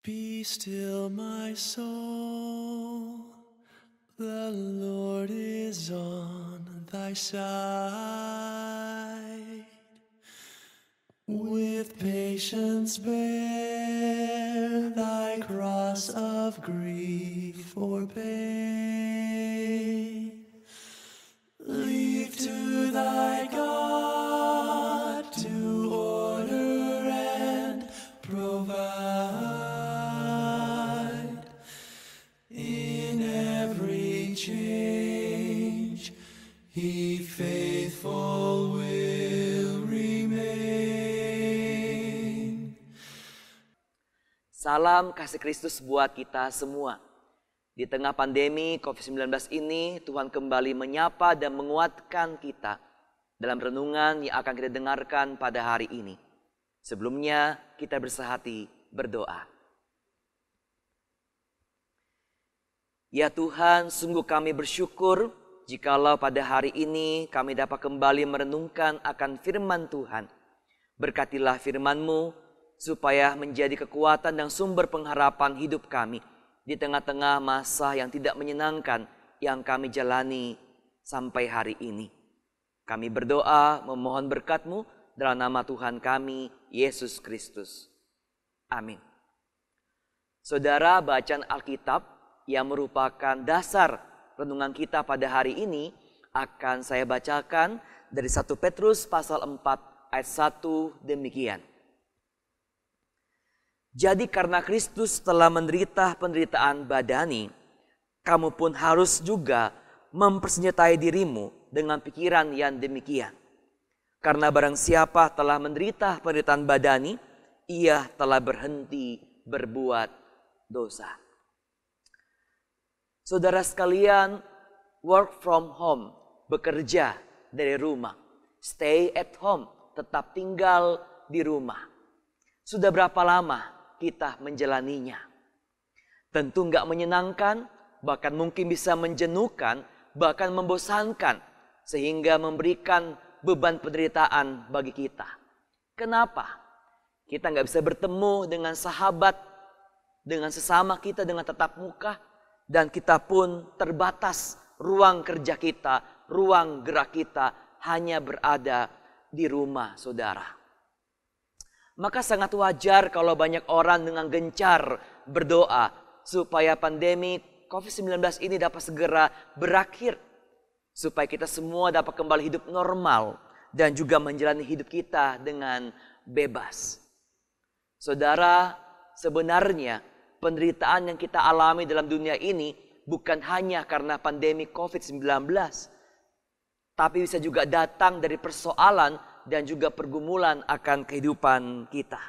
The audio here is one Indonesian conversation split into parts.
Be still, my soul, the Lord is on thy side. With patience bear thy cross of grief or pain. Leave to thy God to order and provide. In every change, He faithful will remain. Salam kasih Kristus buat kita semua. Di tengah pandemi COVID-19 ini, Tuhan kembali menyapa dan menguatkan kita dalam renungan yang akan kita dengarkan pada hari ini. Sebelumnya, kita bersehati berdoa. Ya Tuhan, sungguh kami bersyukur jikalau pada hari ini kami dapat kembali merenungkan akan firman Tuhan. Berkatilah firman-Mu supaya menjadi kekuatan dan sumber pengharapan hidup kami di tengah-tengah masa yang tidak menyenangkan yang kami jalani sampai hari ini. Kami berdoa memohon berkat-Mu dalam nama Tuhan kami, Yesus Kristus. Amin. Saudara, bacaan Alkitab yang merupakan dasar renungan kita pada hari ini akan saya bacakan dari 1 Petrus pasal 4 ayat 1 demikian. Jadi karena Kristus telah menderita penderitaan badani, kamu pun harus juga mempersenjatai dirimu dengan pikiran yang demikian. Karena barang siapa telah menderita penderitaan badani, ia telah berhenti berbuat dosa. Saudara sekalian, work from home, bekerja dari rumah. Stay at home, tetap tinggal di rumah. Sudah berapa lama kita menjalaninya? Tentu nggak menyenangkan, bahkan mungkin bisa menjenuhkan, bahkan membosankan, sehingga memberikan beban penderitaan bagi kita. Kenapa? Kita nggak bisa bertemu dengan sahabat, dengan sesama kita dengan tatap muka, dan kita pun terbatas ruang kerja kita, ruang gerak kita hanya berada di rumah, saudara. Maka sangat wajar kalau banyak orang dengan gencar berdoa supaya pandemi COVID-19 ini dapat segera berakhir. Supaya kita semua dapat kembali hidup normal dan juga menjalani hidup kita dengan bebas. Saudara, sebenarnya penderitaan yang kita alami dalam dunia ini bukan hanya karena pandemi COVID-19. Tapi bisa juga datang dari persoalan dan juga pergumulan akan kehidupan kita.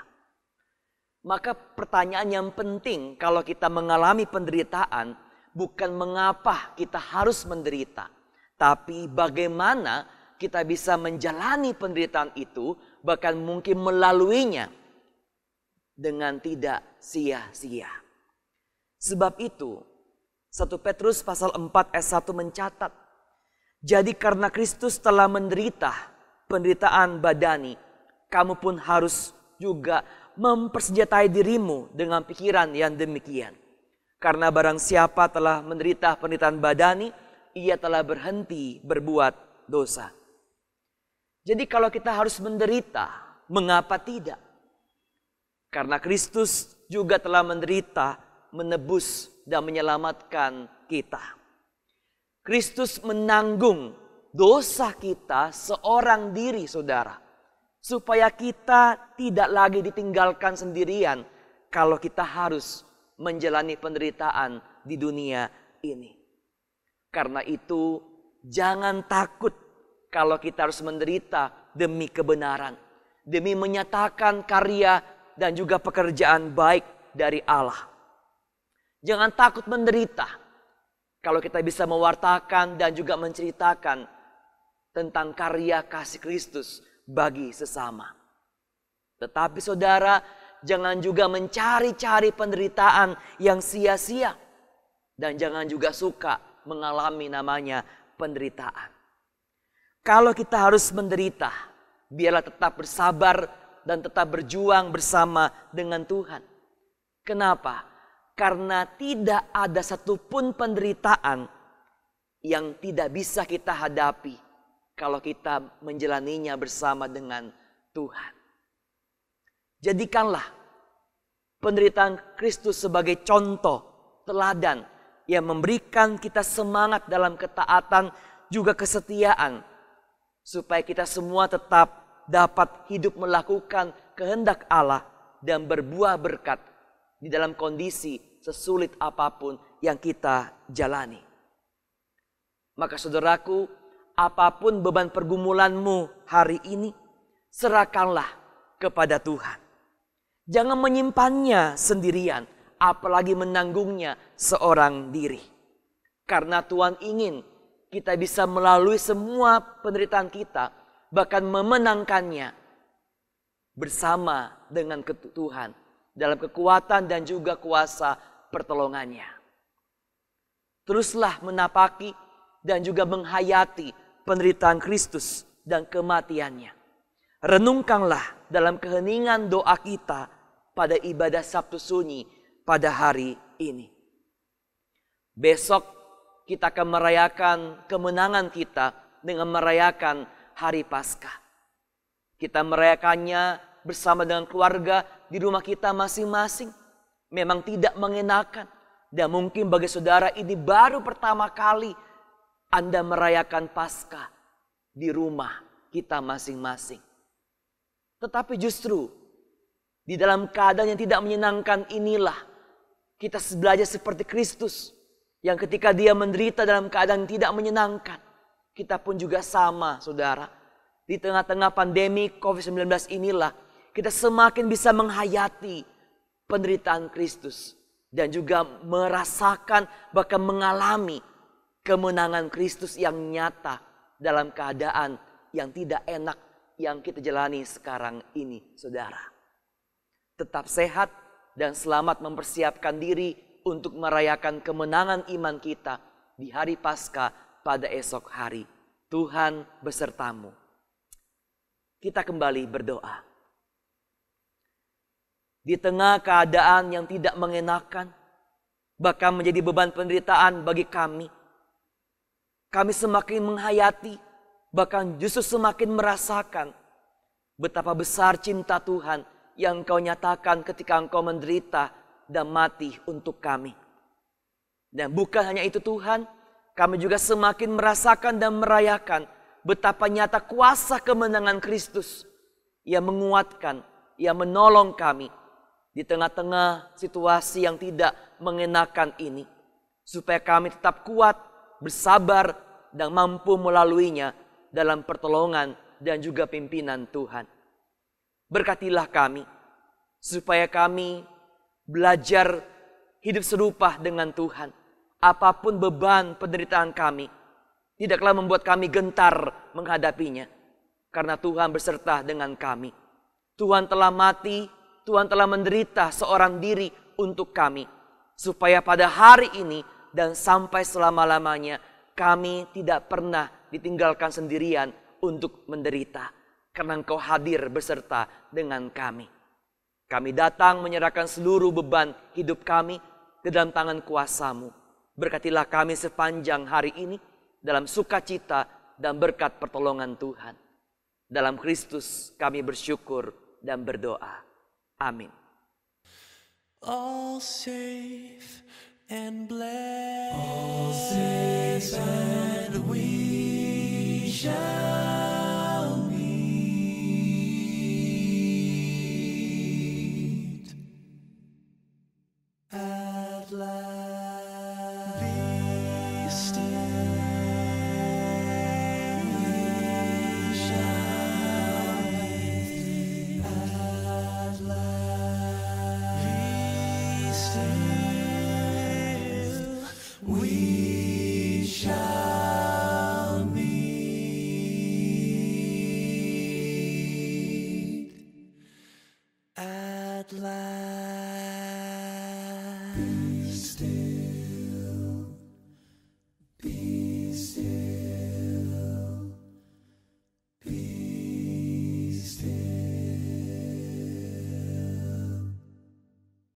Maka pertanyaan yang penting kalau kita mengalami penderitaan bukan mengapa kita harus menderita, tapi bagaimana kita bisa menjalani penderitaan itu, bahkan mungkin melaluinya dengan tidak sia-sia. Sebab itu 1 Petrus pasal 4 ayat 1 mencatat, jadi karena Kristus telah menderita penderitaan badani, kamu pun harus juga mempersenjatai dirimu dengan pikiran yang demikian. Karena barang siapa telah menderita penderitaan badani, ia telah berhenti berbuat dosa. Jadi kalau kita harus menderita, mengapa tidak? Karena Kristus juga telah menderita, menebus dan menyelamatkan kita. Kristus menanggung dosa kita seorang diri, saudara. Supaya kita tidak lagi ditinggalkan sendirian kalau kita harus menjalani penderitaan di dunia ini. Karena itu jangan takut kalau kita harus menderita demi kebenaran. Demi menyatakan karya dan juga pekerjaan baik dari Allah. Jangan takut menderita kalau kita bisa mewartakan dan juga menceritakan tentang karya kasih Kristus bagi sesama. Tetapi saudara, jangan juga mencari-cari penderitaan yang sia-sia. Dan jangan juga suka mengalami namanya penderitaan. Kalau kita harus menderita, biarlah tetap bersabar dan tetap berjuang bersama dengan Tuhan. Kenapa? Karena tidak ada satupun penderitaan yang tidak bisa kita hadapi kalau kita menjalaninya bersama dengan Tuhan. Jadikanlah penderitaan Kristus sebagai contoh, teladan yang memberikan kita semangat dalam ketaatan juga kesetiaan, supaya kita semua tetap dapat hidup melakukan kehendak Allah dan berbuah berkat di dalam kondisi sesulit apapun yang kita jalani. Maka saudaraku, apapun beban pergumulanmu hari ini, serahkanlah kepada Tuhan. Jangan menyimpannya sendirian, apalagi menanggungnya seorang diri. Karena Tuhan ingin kita bisa melalui semua penderitaan kita, bahkan memenangkannya bersama dengan Tuhan dalam kekuatan dan juga kuasa pertolongannya. Teruslah menapaki dan juga menghayati penderitaan Kristus dan kematiannya. Renungkanlah dalam keheningan doa kita pada ibadah Sabtu Sunyi pada hari ini. Besok kita akan merayakan kemenangan kita dengan merayakan Hari Paskah. Kita merayakannya bersama dengan keluarga di rumah kita masing-masing. Memang tidak mengenakan. Dan mungkin bagi saudara ini baru pertama kali Anda merayakan Paskah di rumah kita masing-masing. Tetapi justru di dalam keadaan yang tidak menyenangkan inilah kita belajar seperti Kristus, yang ketika dia menderita dalam keadaan yang tidak menyenangkan, kita pun juga sama, saudara. Di tengah-tengah pandemi COVID-19 inilah kita semakin bisa menghayati penderitaan Kristus dan juga merasakan bahkan mengalami kemenangan Kristus yang nyata dalam keadaan yang tidak enak yang kita jalani sekarang ini, saudara. Tetap sehat dan selamat mempersiapkan diri untuk merayakan kemenangan iman kita di hari Paskah pada esok hari. Tuhan besertamu. Kita kembali berdoa. Di tengah keadaan yang tidak mengenakan, bahkan menjadi beban penderitaan bagi kami semakin menghayati, bahkan justru semakin merasakan betapa besar cinta Tuhan yang Engkau nyatakan ketika Engkau menderita dan mati untuk kami. Dan bukan hanya itu Tuhan, kami juga semakin merasakan dan merayakan betapa nyata kuasa kemenangan Kristus yang menguatkan, yang menolong kami di tengah-tengah situasi yang tidak mengenakan ini. Supaya kami tetap kuat, bersabar, dan mampu melaluinya dalam pertolongan dan juga pimpinan Tuhan. Berkatilah kami, supaya kami belajar hidup serupa dengan Tuhan. Apapun beban penderitaan kami, tidaklah membuat kami gentar menghadapinya. Karena Tuhan beserta dengan kami. Tuhan telah mati, Tuhan telah menderita seorang diri untuk kami. Supaya pada hari ini dan sampai selama-lamanya, kami tidak pernah ditinggalkan sendirian untuk menderita. Karena Engkau hadir beserta dengan kami. Kami datang menyerahkan seluruh beban hidup kami ke dalam tangan kuasa-Mu. Berkatilah kami sepanjang hari ini dalam sukacita dan berkat pertolongan Tuhan. Dalam Kristus kami bersyukur dan berdoa. Amin. All safe and blessed. All safe and we shall meet at last. Be still. We shall meet at last. Be still. We shall meet at last. Be still.